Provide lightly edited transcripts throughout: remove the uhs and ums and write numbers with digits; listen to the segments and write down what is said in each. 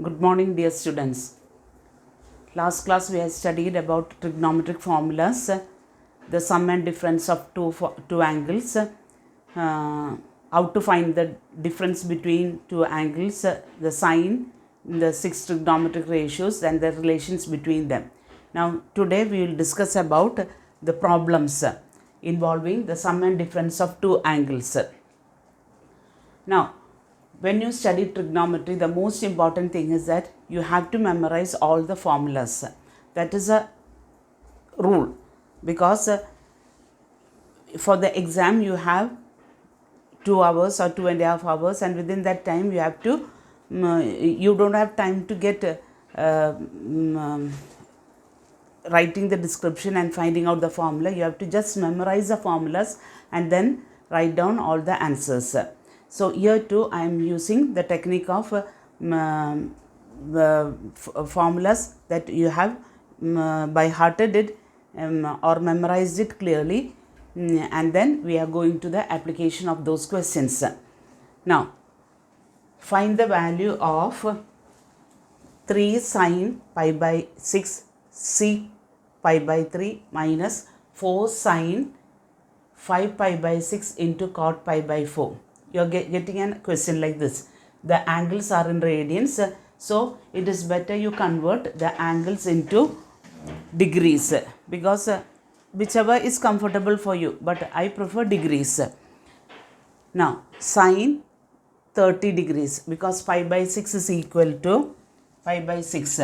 Good morning, dear students. Last class we have studied about trigonometric formulas, the sum and difference of two angles, how to find the difference between two angles, the sine, the six trigonometric ratios and the relations between them. Now today we will discuss about the problems involving the sum and difference of two angles. Now, when you study trigonometry, the most important thing is that you have to memorize all the formulas. That is a rule, because for the exam you have 2 hours or 2.5 hours, and within that time you have to you don't have time to get writing the description and finding out the formula. You have to just memorize the formulas and then write down all the answers. So here too I am using the technique of formulas that you have by hearted it or memorized it clearly, and then we are going to the application of those questions. Now find the value of 3 sine pi by 6 sec pi by 3 minus 4 sine 5 pi by 6 into cot pi by 4. You are getting a question like this. The angles are in radians, so it is better you convert the angles into degrees, because whichever is comfortable for you, but I prefer degrees. Now sine 30 degrees, because pi by 6 is equal to pi by 6.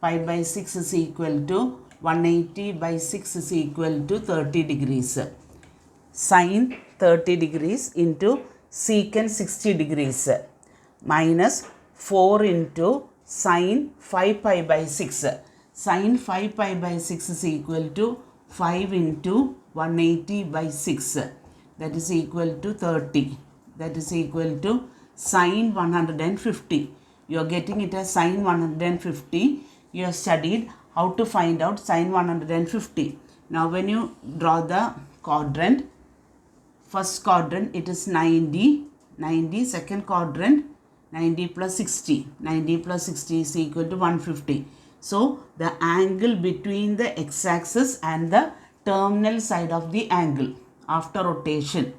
Pi by 6 is equal to 180 by 6 is equal to 30 degrees. Sine 30 degrees into secant 60 degrees minus 4 into sine 5 pi by 6. Sine 5 pi by 6 is equal to 5 into 180 by 6. That is equal to 30. That is equal to sine 150. You are getting it as sine 150. You have studied how to find out sine 150. Now when you draw the quadrant, first quadrant it is 90, second quadrant 90 plus 60. 90 plus 60 is equal to 150. So the angle between the x-axis and the terminal side of the angle after rotation,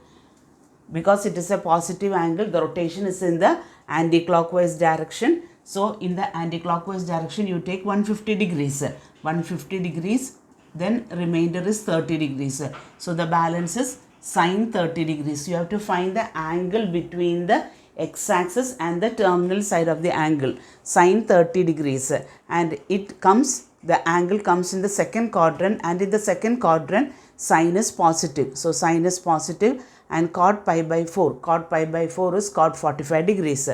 because it is a positive angle, the rotation is in the anti-clockwise direction. So in the anti-clockwise direction you take 150 degrees. 150 degrees, then remainder is 30 degrees. So the balance is sine 30 degrees. You have to find the angle between the x-axis and the terminal side of the angle, sine 30 degrees, and it comes, the angle comes in the second quadrant, and in the second quadrant sine is positive. So sine is positive, and cot pi by 4, cot pi by 4 is cot 45 degrees.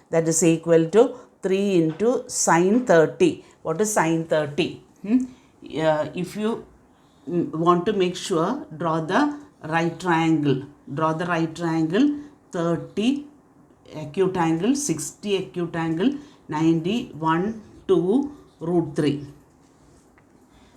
That is equal to 3 into sine 30. What is sine 30? If you want to make sure, draw the right triangle. Draw the right triangle. 30 acute angle, 60 acute angle, 90, 1, 2, root 3.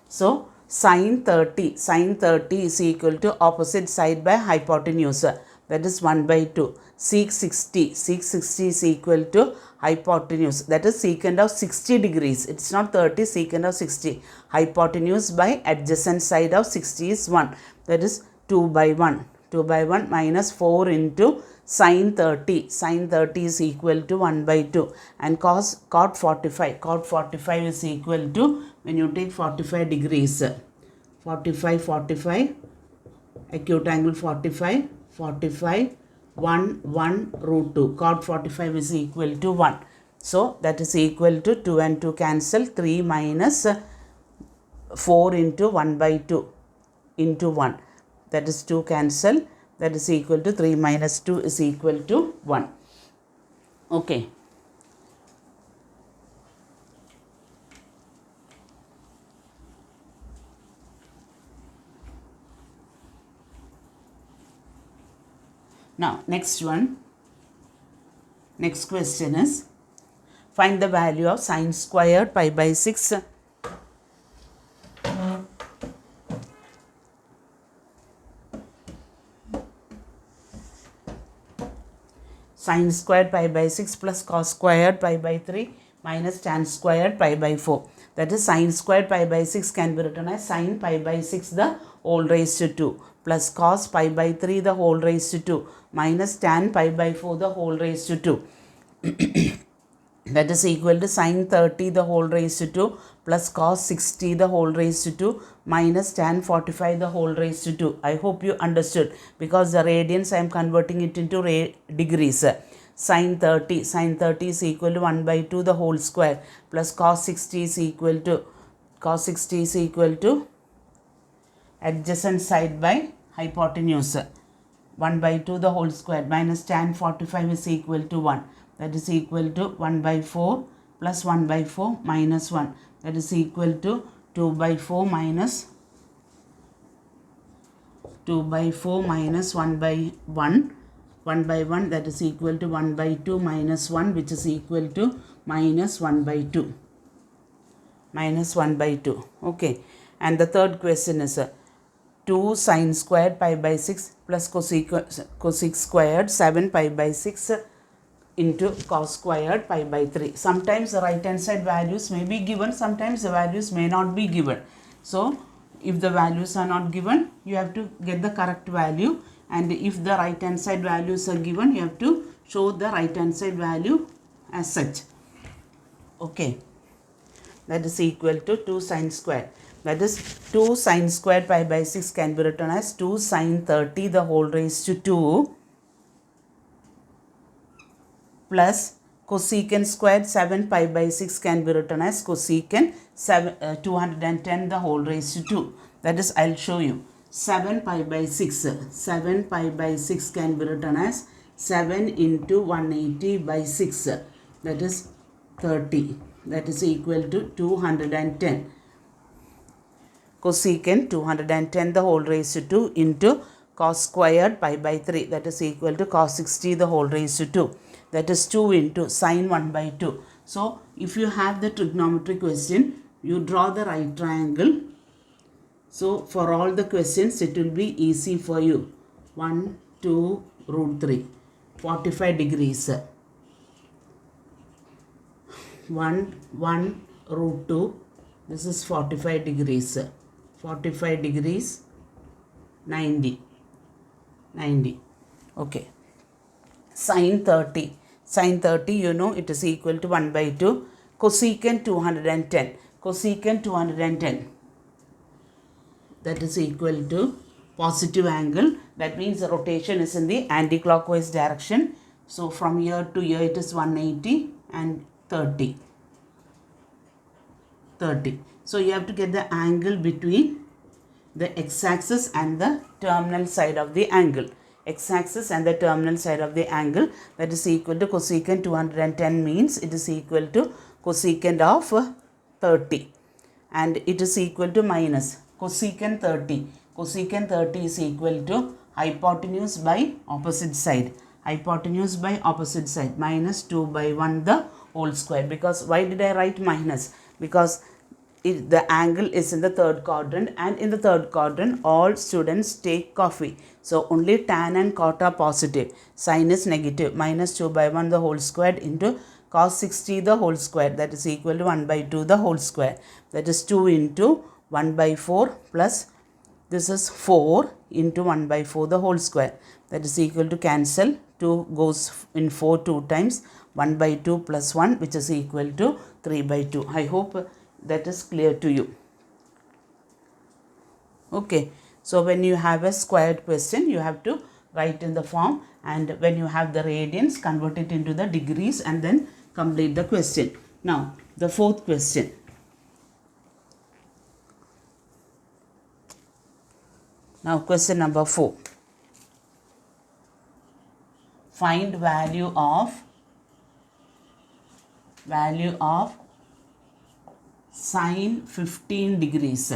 So sine 30 is equal to opposite side by hypotenuse, that is 1 by 2. Sec 60 is equal to hypotenuse, that is secant of 60 degrees. It is not 30, secant of 60. Hypotenuse by adjacent side of 60 is 1, that is 2 by 1. 2 by 1 minus 4 into sine 30. Sine 30 is equal to 1 by 2. And cot 45. Cot 45 is equal to, when you take 45 degrees, 45, acute angle 45, 1 root 2. Cot 45 is equal to 1. So that is equal to 2 and 2 cancel. 3 minus 4 into 1 by 2 into 1. That is 2 cancel. That is equal to 3 minus 2 is equal to 1. Okay. Now next question is, find the value of sine squared pi by 6. Sin squared pi by 6 plus cos squared pi by 3 minus tan squared pi by 4. That is sin squared pi by 6 can be written as sin pi by 6 the whole raised to 2 plus cos pi by 3 the whole raised to 2 minus tan pi by 4 the whole raised to 2. That is equal to sin 30 the whole raised to 2 plus cos 60 the whole raised to 2 minus tan 45 the whole raised to 2. I hope you understood, because the radians I am converting it into degrees. Sin 30 is equal to 1 by 2 the whole square plus cos 60 is equal to adjacent side by hypotenuse. 1 by 2 the whole square minus tan 45 is equal to 1. That is equal to 1 by 4 plus 1 by 4 minus 1. That is equal to 2 by 4 minus 1 by 1. 1 by 1, that is equal to 1 by 2 minus 1, which is equal to minus 1 by 2. Minus 1 by 2. Okay. And the third question is 2 sin squared pi by 6 plus cosec squared 7 pi by 6 into cos squared pi by 3. Sometimes the right hand side values may be given, sometimes the values may not be given. So if the values are not given, you have to get the correct value, and if the right hand side values are given, you have to show the right hand side value as such. Okay. That is equal to 2 sin squared. That is 2 sin squared pi by 6 can be written as 2 sin 30 the whole raised to 2 plus cosecant squared 7 pi by 6 can be written as cosecant 210 the whole raised to 2. That is, I'll show you. 7 pi by 6 can be written as 7 into 180 by 6. That is 30. That is equal to 210. Cosecant 210 the whole raised to 2 into cos squared pi by 3. That is equal to cos 60 the whole raised to 2. That is 2 into sin 1 by 2. So, if you have the trigonometry question, you draw the right triangle. So, for all the questions, it will be easy for you. 1, 2, root 3. 45 degrees. 1, root 2. This is 45 degrees. 45 degrees, 90. Okay. Sin 30. Sin 30, you know, it is equal to 1 by 2. Cosecant 210. Cosecant 210. That is equal to positive angle. That means the rotation is in the anti-clockwise direction. So, from here to here it is 180 and 30. So, you have to get the angle between the x-axis and the terminal side of the angle. X-axis and the terminal side of the angle, that is equal to cosecant 210 means it is equal to cosecant of 30, and it is equal to minus cosecant 30. Cosecant 30 is equal to hypotenuse by opposite side. Hypotenuse by opposite side minus 2 by 1 the whole square. Because why did I write minus? Because the angle is in the third quadrant, and in the third quadrant all students take coffee. So only tan and cot are positive. Sin is negative. Minus 2 by 1 the whole square into cos 60 the whole square. That is equal to 1 by 2 the whole square. That is 2 into 1 by 4 plus this is 4 into 1 by 4 the whole square. That is equal to cancel. 2 goes in 4 2 times. 1 by 2 plus 1, which is equal to 3 by 2. I hope that is clear to you. Okay. So, when you have a squared question, you have to write in the form, and when you have the radians, convert it into the degrees and then complete the question. Now, the fourth question. Now, question number 4. Find value of sine 15 degrees.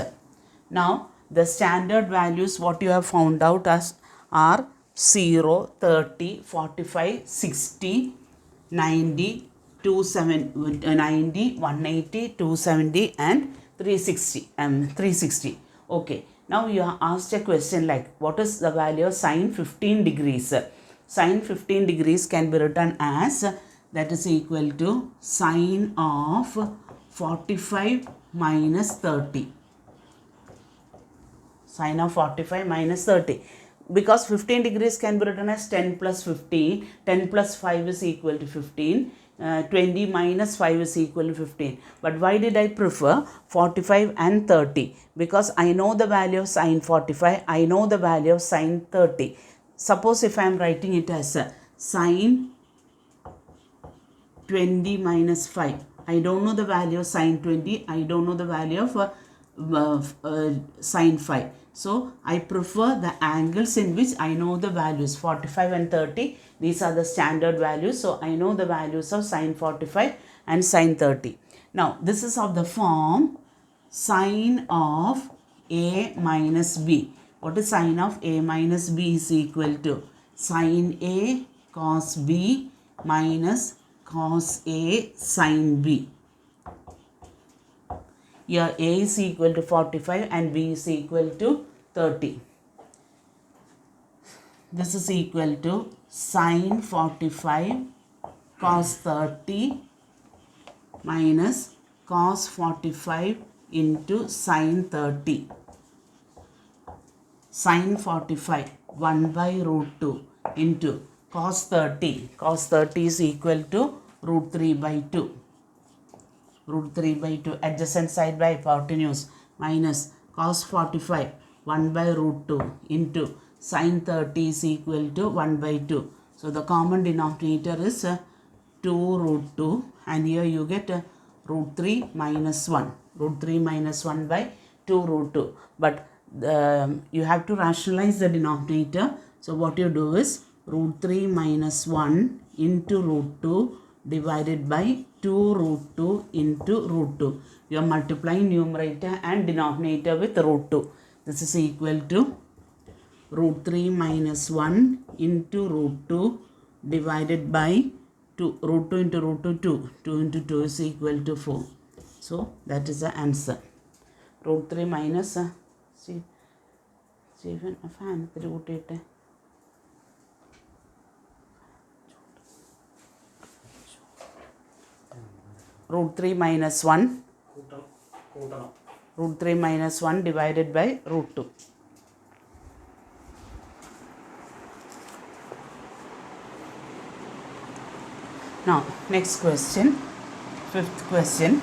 Now, the standard values what you have found out as are 0, 30, 45, 60, 90, 90, 180, 270 and 360. Okay. Now, you are asked a question like, what is the value of sine 15 degrees? Sine 15 degrees can be written as, that is equal to sine of 45 minus 30. Sine of 45 minus 30. Because 15 degrees can be written as 10 plus 15. 10 plus 5 is equal to 15. 20 minus 5 is equal to 15. But why did I prefer 45 and 30? Because I know the value of sine 45. I know the value of sine 30. Suppose if I am writing it as sine 20 minus 5. I don't know the value of sine 20. I don't know the value of sine 5. So, I prefer the angles in which I know the values 45 and 30. These are the standard values. So, I know the values of sine 45 and sine 30. Now, this is of the form sine of A minus B. What is sine of A minus B is equal to sine A cos B minus cos A sin B. Here A is equal to 45 and B is equal to 30. This is equal to sin 45 cos 30 minus cos 45 into sin 30. Sin 45 1 by root 2 into cos 30. Cos 30 is equal to root 3 by 2. Root 3 by 2 adjacent side by hypotenuse minus cos 45 1 by root 2 into sin 30 is equal to 1 by 2. So, the common denominator is 2 root 2 and here you get root 3 minus 1. Root 3 minus 1 by 2 root 2. But you have to rationalize the denominator. So, what you do is root 3 minus 1 into root 2 divided by 2 root 2 into root 2. You are multiplying numerator and denominator with root 2. This is equal to root 3 minus 1 into root 2 divided by 2. Root 2 into root 2, 2. 2 into 2 is equal to 4. So, that is the answer. Root 3 minus Stephen, a fan, root 8. Root 3 minus 1. Root 3 minus 1 divided by root 2. Now, next question, fifth question.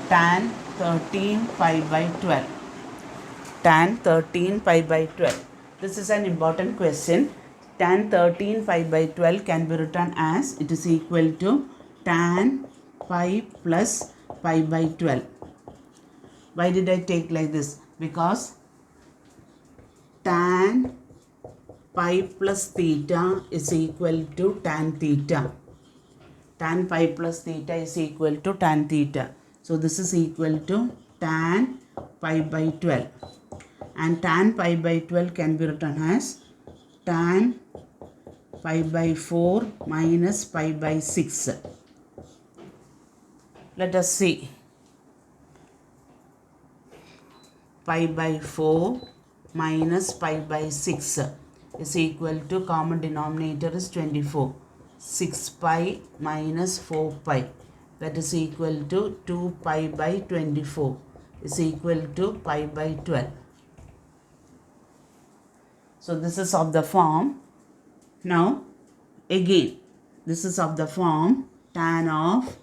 Tan 13 pi by 12. Tan 13 pi by 12. This is an important question. Tan 13 pi by 12 can be written as, it is equal to tan pi plus pi by 12. Why did I take like this? Because tan pi plus theta is equal to tan theta. Tan pi plus theta is equal to tan theta. So, this is equal to tan pi by 12. And tan pi by 12 can be written as tan pi by 4 minus pi by 6. Let us see. Pi by 4 minus pi by 6 is equal to, common denominator is 24. 6 pi minus 4 pi, that is equal to 2 pi by 24 is equal to pi by 12. So, this is of the form. Now, again, this is of the form tan of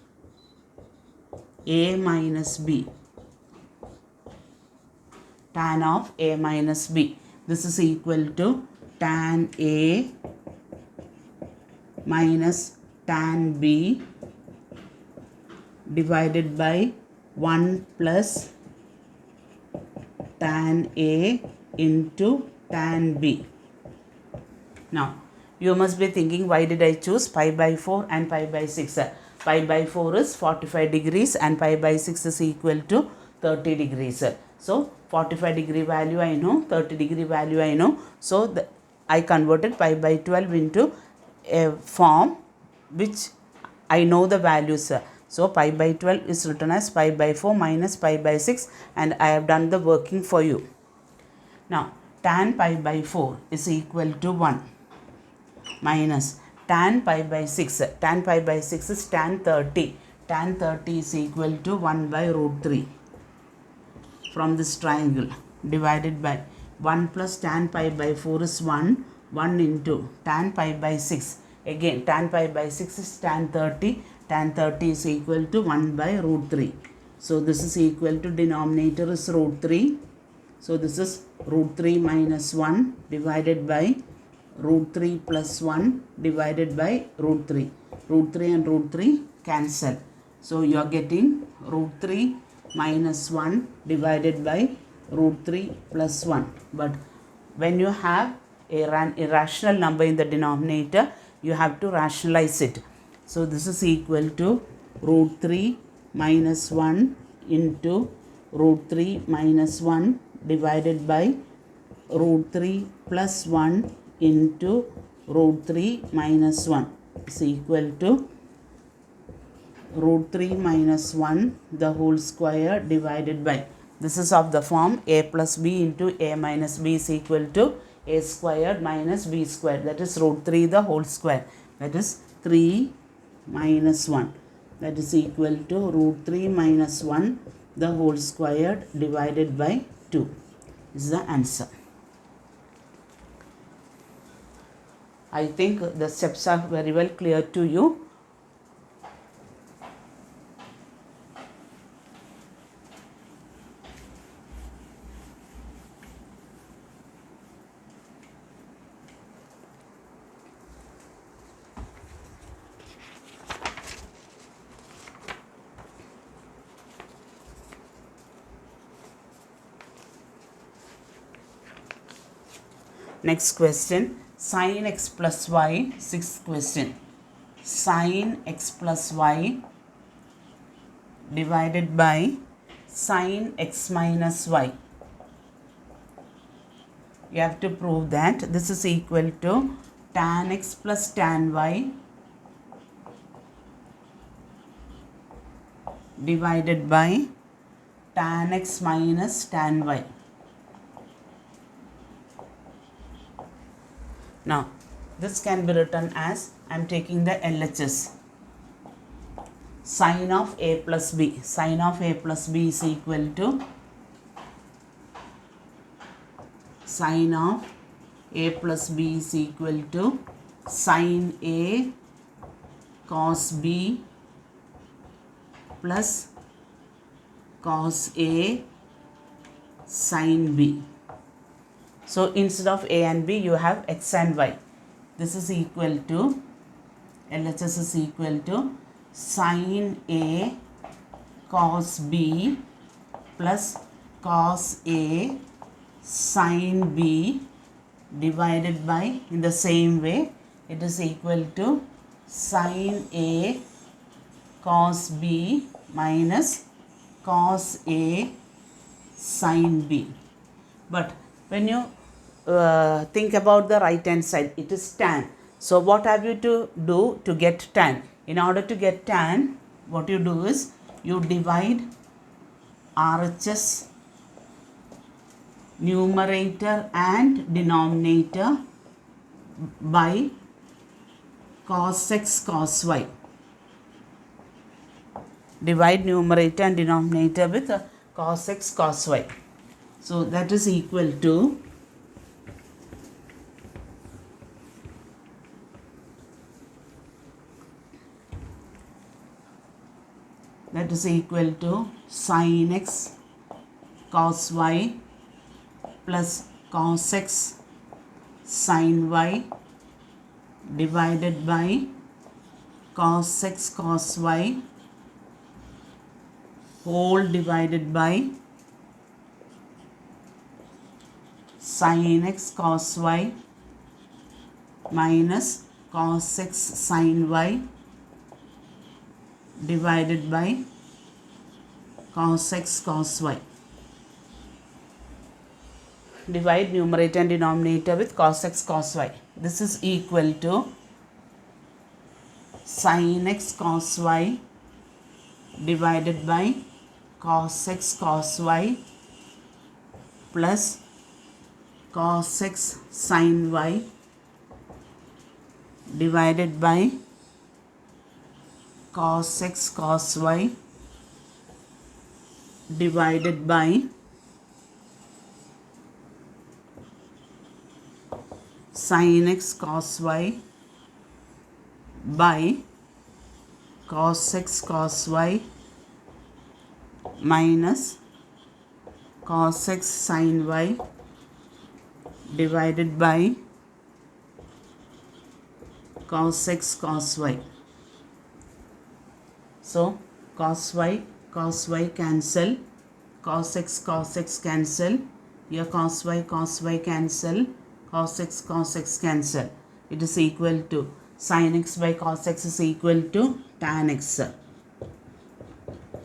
A minus B. Tan of A minus B. This is equal to tan A minus tan B divided by 1 plus tan A into tan B. Now, you must be thinking, why did I choose pi by 4 and pi by 6? Pi by 4 is 45 degrees and pi by 6 is equal to 30 degrees. So, 45 degree value I know, 30 degree value I know. So, I converted pi by 12 into a form which I know the values. So, pi by 12 is written as pi by 4 minus pi by 6 and I have done the working for you. Now, tan pi by 4 is equal to 1 minus tan pi by 6. Tan pi by 6 is tan 30. Tan 30 is equal to 1 by root 3 from this triangle, divided by 1 plus tan pi by 4 is 1. 1 into tan pi by 6. Again tan pi by 6 is tan 30. Tan 30 is equal to 1 by root 3. So this is equal to, denominator is root 3. So this is root 3 minus 1 divided by root 3 plus 1 divided by root 3. Root 3 and root 3 cancel. So you are getting root 3 minus 1 divided by root 3 plus 1. But when you have an irrational number in the denominator, you have to rationalize it. So this is equal to root 3 minus 1 into root 3 minus 1 divided by root 3 plus 1 into root 3 minus 1 is equal to root 3 minus 1 the whole square divided by, this is of the form a plus b into a minus b is equal to a squared minus b squared, that is root 3 the whole square, that is 3 minus 1, that is equal to root 3 minus 1 the whole squared divided by 2 is the answer. I think the steps are very well clear to you. Next question, sin x plus y, sixth question. Sin x plus y divided by sin x minus y. You have to prove that this is equal to tan x plus tan y divided by tan x minus tan y. Now, this can be written as, I am taking the LHS, sin of a plus b. Sin of a plus b is equal to sin of a plus b is equal to sin a cos b plus cos a sin b. So instead of a and b, you have x and y. This is equal to, LHS is equal to sin a cos b plus cos a sin b divided by, in the same way, it is equal to sin a cos b minus cos a sin b. But when you think about the right hand side, it is tan. So what have you to do to get tan? In order to get tan, what you do is you divide RHS numerator and denominator by cos x cos y. Divide numerator and denominator with cos x cos y. So that is equal to, sin x cos y plus cos x sin y divided by cos x cos y whole divided by sin x cos y minus cos x sin y divided by cos x cos y. Divide numerator and denominator with cos x cos y. This is equal to sin x cos y divided by cos x cos y plus cos x sin y divided by cos x cos y divided by sin x cos y by cos x cos y minus cos x sin y divided by cos x cos y. So cos y cancel, cos x cancel, here cos y cancel, cos x cancel. It is equal to sin x by cos x is equal to tan x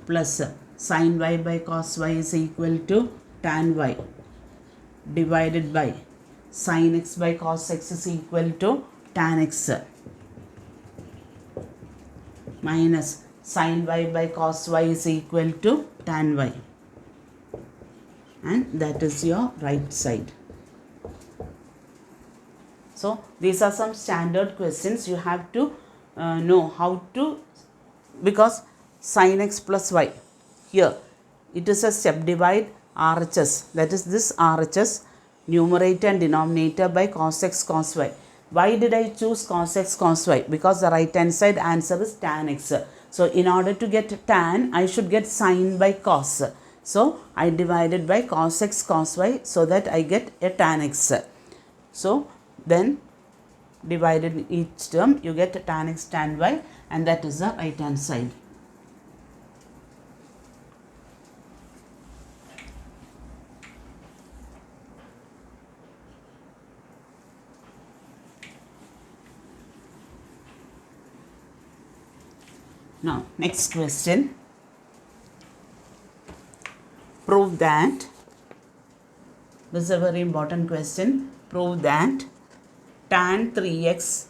plus sin y by cos y is equal to tan y divided by sin x by cos x is equal to tan x minus sin y by cos y is equal to tan y, and that is your right side. So these are some standard questions. You have to know how to, because sin x plus y, here it is a step divide RHS, that is this RHS numerator and denominator by cos x cos y. Why did I choose cos x cos y? Because the right hand side answer is tan x. So in order to get tan, I should get sin by cos. So I divided by cos x cos y so that I get a tan x. So then divided each term, you get tan x tan y, and that is the right hand side. Now next question. Prove that, this is a very important question. Prove that tan 3x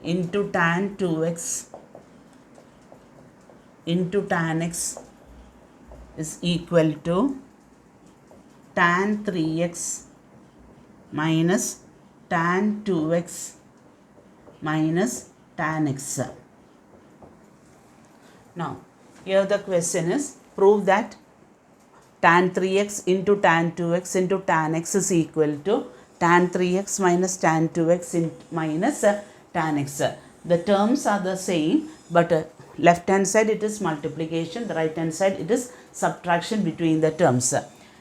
into tan 2x into tan x is equal to tan 3x minus tan 2x minus tan x. Now here the question is, prove that tan 3x into tan 2x into tan x is equal to tan 3x minus tan 2x minus tan x. The terms are the same, but left hand side it is multiplication, the right hand side it is subtraction between the terms.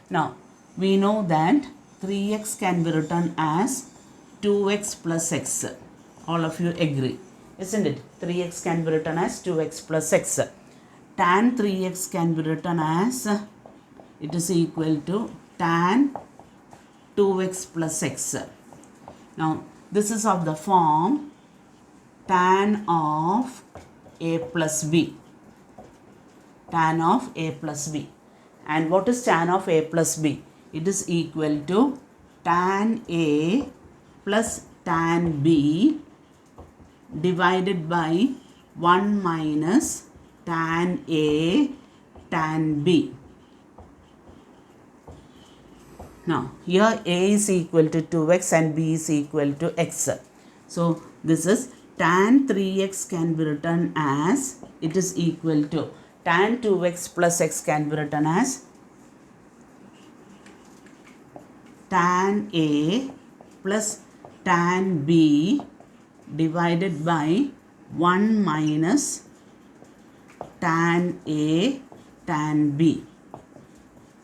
Now we know that 3x can be written as 2x plus x. All of you agree, isn't it? 3x can be written as 2x plus x. Tan 3x can be written as, it is equal to tan 2x plus x. Now this is of the form tan of a plus b. Tan of a plus b. And what is tan of a plus b? It is equal to tan a plus tan b divided by 1 minus tan a tan b. Now here a is equal to 2x and b is equal to x. So this is tan 3x can be written as, it is equal to tan 2x plus x can be written as tan a plus tan b divided by 1 minus tan a tan b.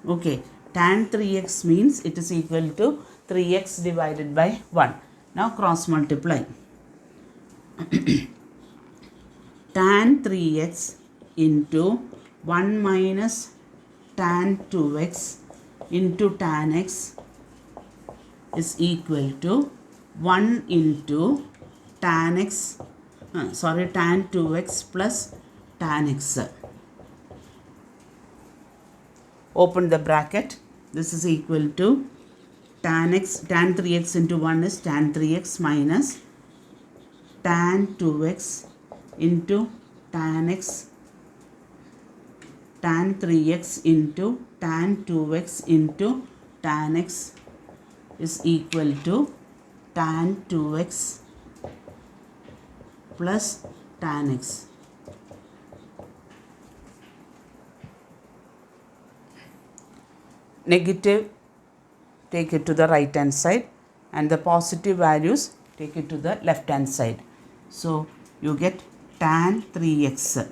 Okay, tan 3x means it is equal to 3x divided by 1. Now cross multiply. Tan 3x into 1 minus tan 2x into tan x is equal to 1 into tan x, tan 2x plus tan x. Open the bracket. This is equal to tan 3x into 1 is tan 3x minus tan 2x into tan x, tan 3x into tan 2x into tan x is equal to tan 2x plus tan x. Negative, take it to the right hand side, and the positive values take it to the left hand side. So you get tan 3x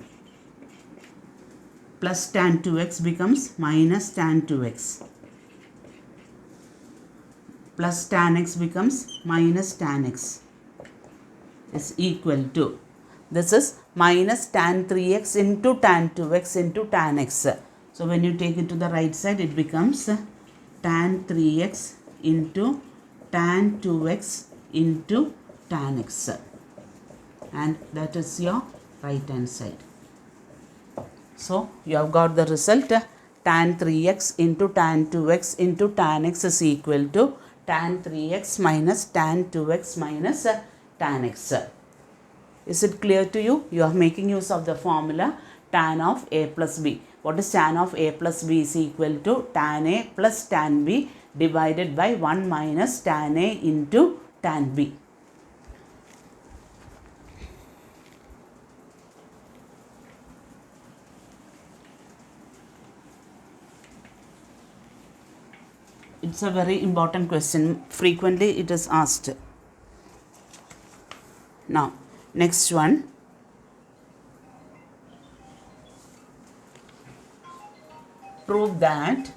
plus tan 2x becomes minus tan 2x, plus tan x becomes minus tan x is equal to, this is minus tan 3x into tan 2x into tan x. So when you take it to the right side, it becomes tan 3x into tan 2x into tan x, and that is your right hand side. So you have got the result, tan 3x into tan 2x into tan x is equal to tan 3x minus tan 2x minus tan x. Is it clear to you? You are making use of the formula tan of a plus b. What is tan of a plus b is equal to tan a plus tan b divided by 1 minus tan a into tan b. It's a very important question. Frequently it is asked. Now, next one. Prove that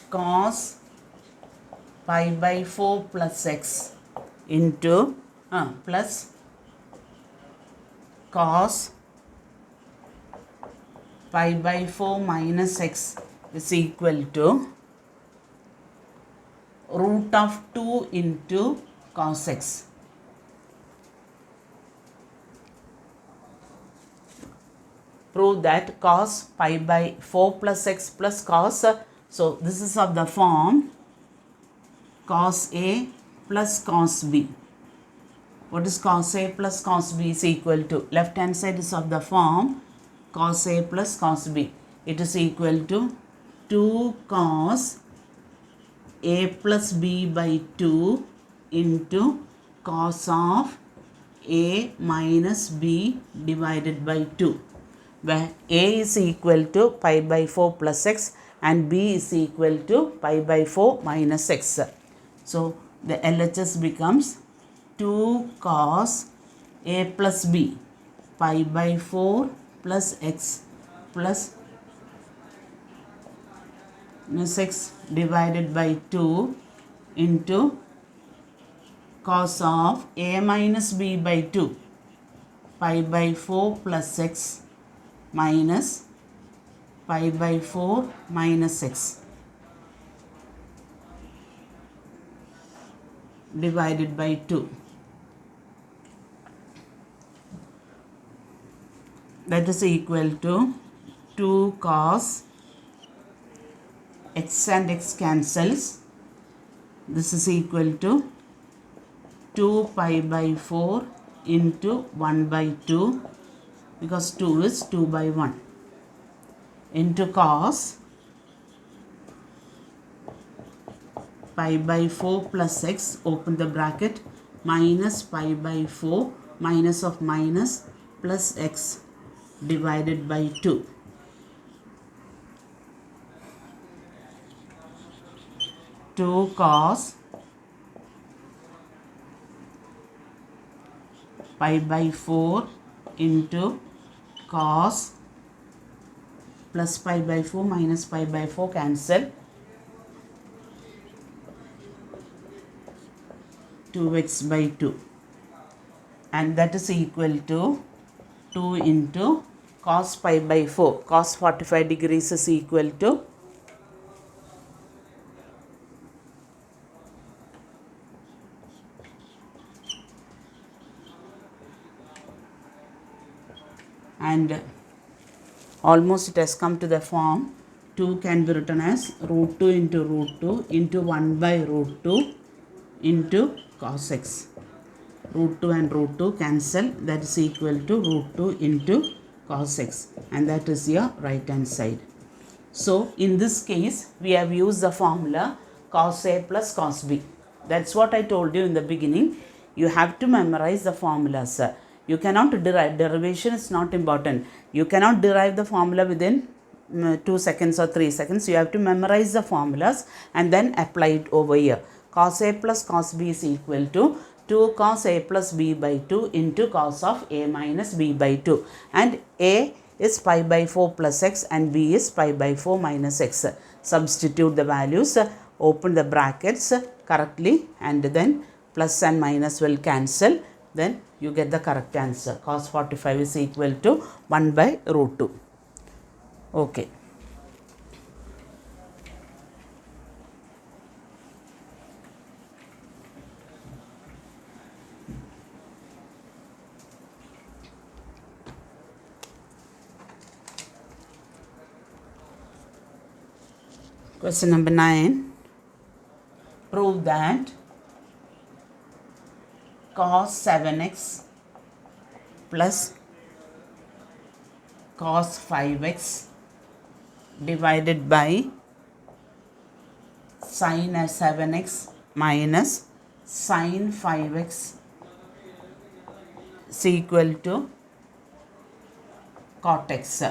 cos pi by 4 plus x into plus cos pi by 4 minus x is equal to root of 2 into cos x. Prove that cos pi by 4 plus x plus cos, so this is of the form cos a plus cos b. What is cos a plus cos b is equal to, left hand side is of the form cos a plus cos b. It is equal to 2 cos a plus b by 2 into cos of a minus b divided by 2, where a is equal to pi by 4 plus x and b is equal to pi by 4 minus x. So the LHS becomes 2 cos a plus b pi by 4 plus x plus minus x divided by 2 into cos of a minus b by 2 pi by 4 plus x minus pi by 4 minus x divided by 2. That is equal to 2 cos x and x cancels. This is equal to 2 pi by 4 into 1 by 2, because 2 is 2 by 1, into cos pi by 4 plus x, open the bracket, minus pi by 4 minus of minus plus x divided by 2. Two cos pi by 4 into cos plus pi by 4 minus pi by 4 cancel, 2x by 2, and that is equal to 2 into cos pi by 4, cos 45 degrees is equal to and almost it has come to the form 2 can be written as root 2 into root 2 into 1 by root 2 into cos x. Root 2 and root 2 cancel, that is equal to root 2 into cos x, and that is your right hand side. So in this case we have used the formula cos A plus cos B. That's what I told you in the beginning. You have to memorize the formulas. You cannot derive. Derivation is not important. You cannot derive the formula within 2 seconds or 3 seconds. You have to memorize the formulas and then apply it over here. Cos A plus cos B is equal to 2 cos A plus B by 2 into cos of A minus B by 2. And A is pi by 4 plus x and B is pi by 4 minus x. Substitute the values, open the brackets correctly, and then plus and minus will cancel. Then you get the correct answer. Cos 45 is equal to 1 by root 2. Okay. Question number 9. Prove that cos 7x plus cos 5x divided by sin 7x minus sin 5x is equal to cot x.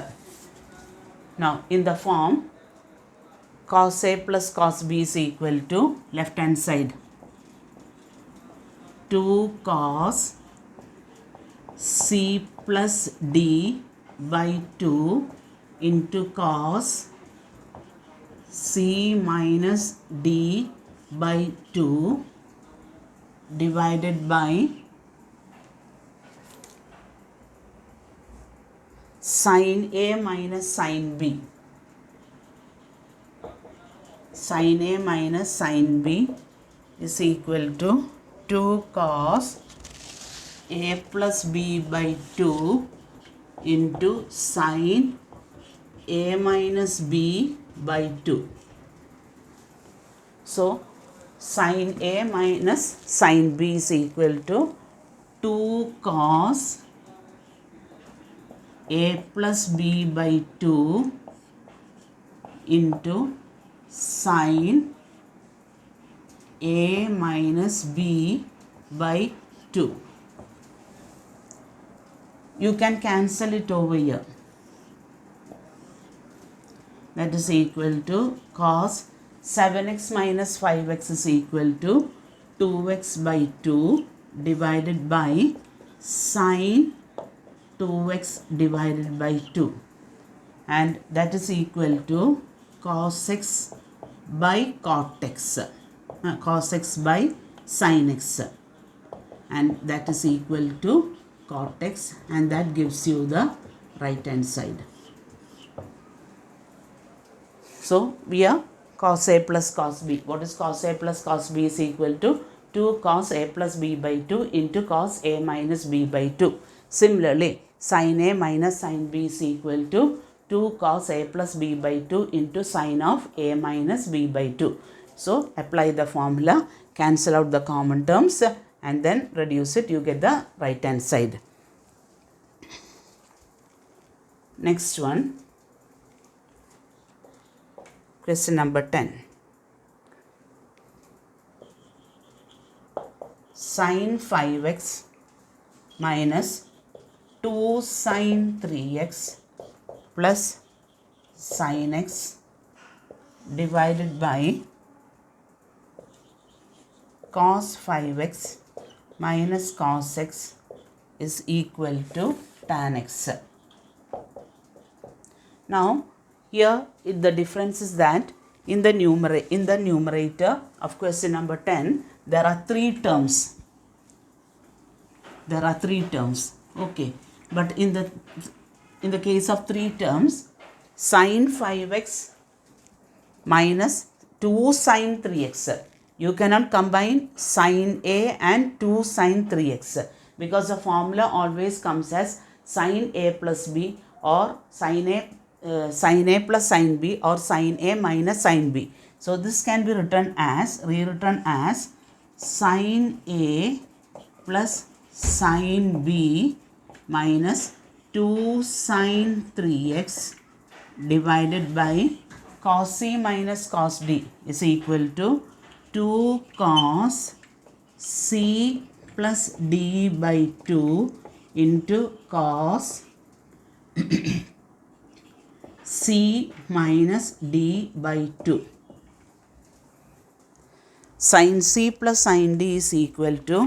Now in the form cos A plus cos B is equal to left hand side 2 cos C plus D by 2 into cos C minus D by 2 divided by sin A minus sin B. Sin A minus sin B is equal to 2 cos A plus B by 2 into sin A minus B by 2. So sin A minus sin B is equal to 2 cos A plus B by 2 into sin A minus B by 2. You can cancel it over here. That is equal to cos 7x minus 5x is equal to 2x by 2 divided by sin 2x divided by 2, and that is equal to cos x by cot x, cos x by sin x, and that is equal to cot x, and that gives you the right hand side. So we are cos A plus cos B. What is cos A plus cos B is equal to 2 cos A plus B by 2 into cos A minus B by 2. Similarly, sin A minus sin B is equal to 2 cos A plus B by 2 into sin of A minus B by 2. So apply the formula, cancel out the common terms, and then reduce it. You get the right hand side. Next one. Question number 10. Sin 5x minus 2 sin 3x plus sin x divided by cos 5x minus cos x is equal to tan x. Now here the difference is that in the numerator of question number 10 there are 3 terms. There are 3 terms. Okay, but in the case of 3 terms, sin 5x minus 2 sin 3x, you cannot combine sin A and 2 sin 3x, because the formula always comes as sin A plus B or sin A plus sin B or sin A minus sin B. So this can be rewritten as sin A plus sin B minus 2 sin 3x divided by cos C minus cos D is equal to 2 cos C plus D by 2 into cos C minus D by 2. Sin C plus sin D is equal to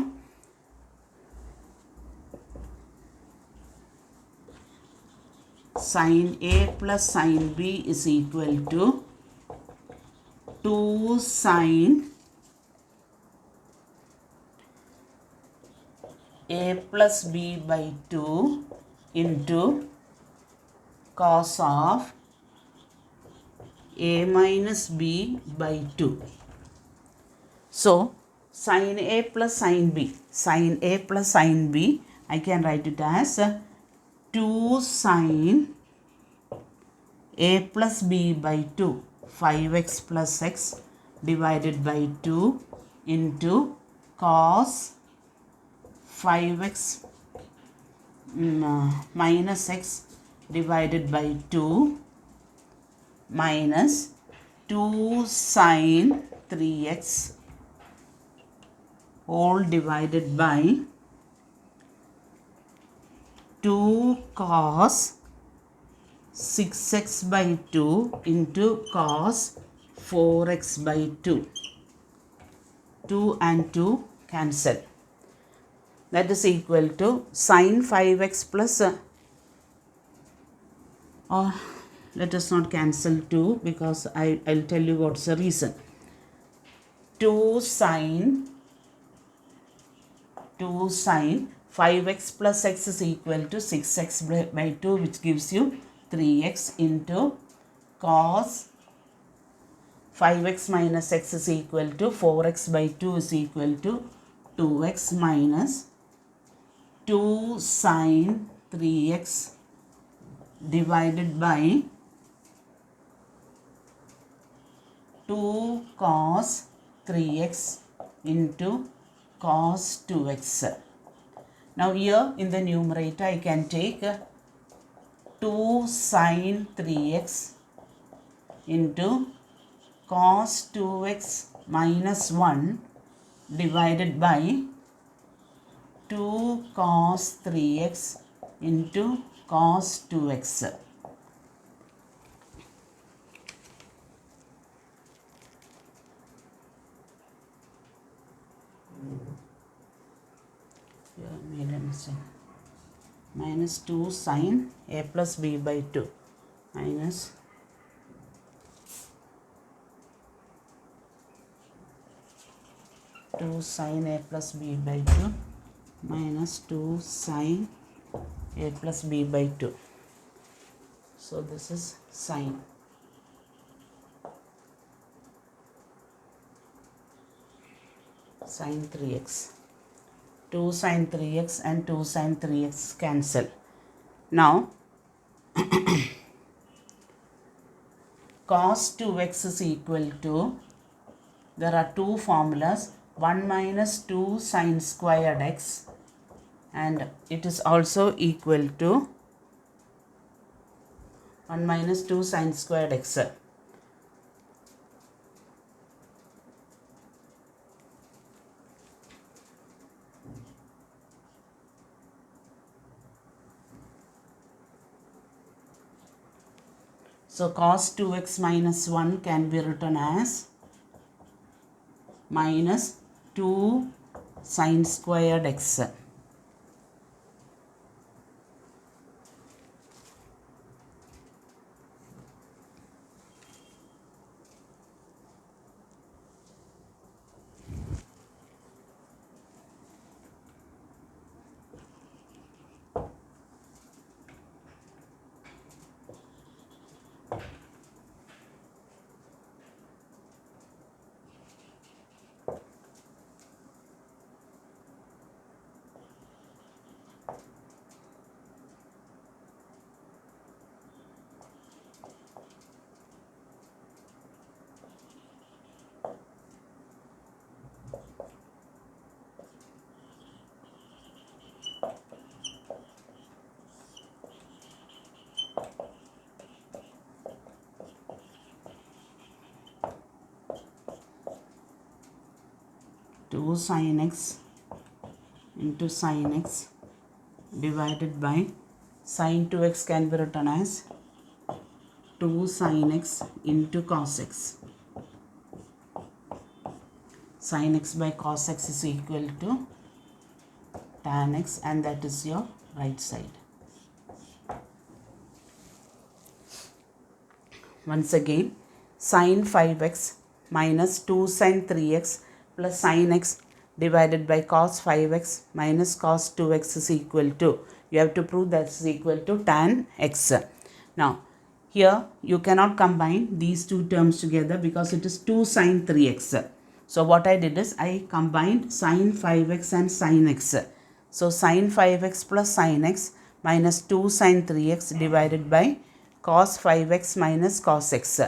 sin A plus sin B is equal to 2 sin A plus B by 2 into cos of A minus B by 2. So, sin A plus sin A plus sin B, I can write it as 2 sin A plus B by 2, 5x plus x divided by 2 into cos 5x minus x divided by 2 minus 2 sin 3x all divided by 2 cos 6x by 2 into cos 4x by 2. 2 and 2 cancel. That is equal to sin 5x plus or let us not cancel 2 because I'll tell you what's the reason. 2 sin 5x plus x is equal to 6x by 2, which gives you 3x into cos 5x minus x is equal to 4x by 2 is equal to 2x minus 2 sin 3x divided by 2 cos 3x into cos 2x. Now here in the numerator I can take 2 sin 3x into cos 2x minus 1 divided by 2 cos 3x into cos 2x. Made a mistake. Minus 2 sin A plus B by 2 minus 2 sin A plus B by 2 minus 2 sin A plus B by 2. So this is sin. Sin 3x. 2 sin 3x and 2 sin 3x cancel. Now cos 2x is equal to, there are two formulas, 1 minus 2 sin squared x and it is also equal to 1 minus 2 sin squared x. So cos 2x minus 1 can be written as minus 2 sin squared x. 2 sin x into sin x divided by sin 2x can be written as 2 sin x into cos x. Sin x by cos x is equal to tan x, and that is your right side. Once again, sin 5x minus 2 sin 3x plus sin x divided by cos 5x minus cos 2x is equal to, you have to prove that is equal to tan x. Now, here you cannot combine these two terms together because it is 2 sin 3x. So, what I did is I combined sin 5x and sin x. So, sin 5x plus sin x minus 2 sin 3x divided by cos 5x minus cos x.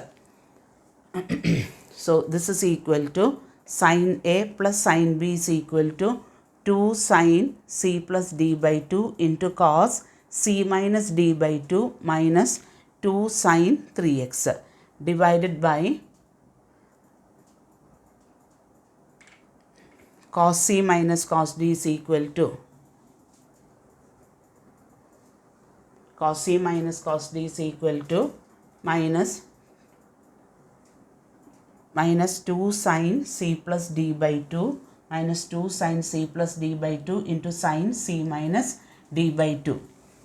So, this is equal to sin A plus sin B is equal to 2 sin C plus D by 2 into cos C minus D by 2 minus 2 sin 3x divided by cos C minus cos D is equal to cos C minus cos D is equal to minus 2 sin C plus D by 2 minus 2 sin C plus D by 2 into sin C minus D by 2.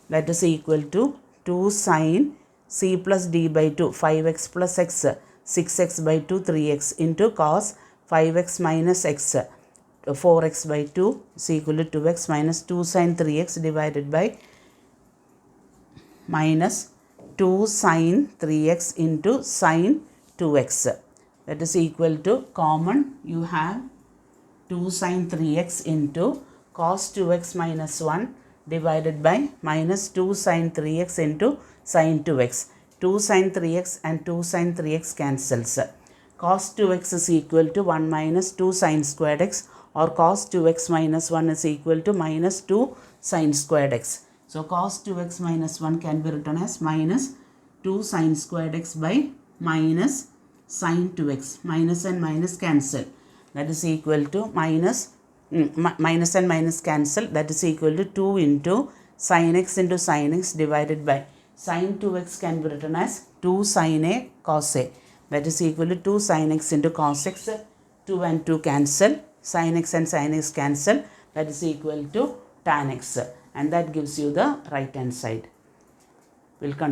That is equal to 2 sin C plus D by 2, 5x plus x, 6x by 2, 3x into cos 5x minus x, 4x by 2 is equal to 2x minus 2 sin 3x divided by minus 2 sin 3x into sin 2x. That is equal to, common you have 2 sin 3x into cos 2x minus 1 divided by minus 2 sin 3x into sin 2x. 2 sin 3x and 2 sin 3x cancels. Cos 2x is equal to 1 minus 2 sin squared x, or cos 2x minus 1 is equal to minus 2 sin squared x. So, cos 2x minus 1 can be written as minus 2 sin squared x by minus sin 2x. Minus and minus cancel. That is equal to minus and minus cancel. That is equal to 2 into sin x into sin x divided by sin 2x can be written as 2 sin a cos a. That is equal to 2 sin x into cos x. 2 and 2 cancel. Sin x and sin x cancel. That is equal to tan x. And that gives you the right hand side. We'll continue.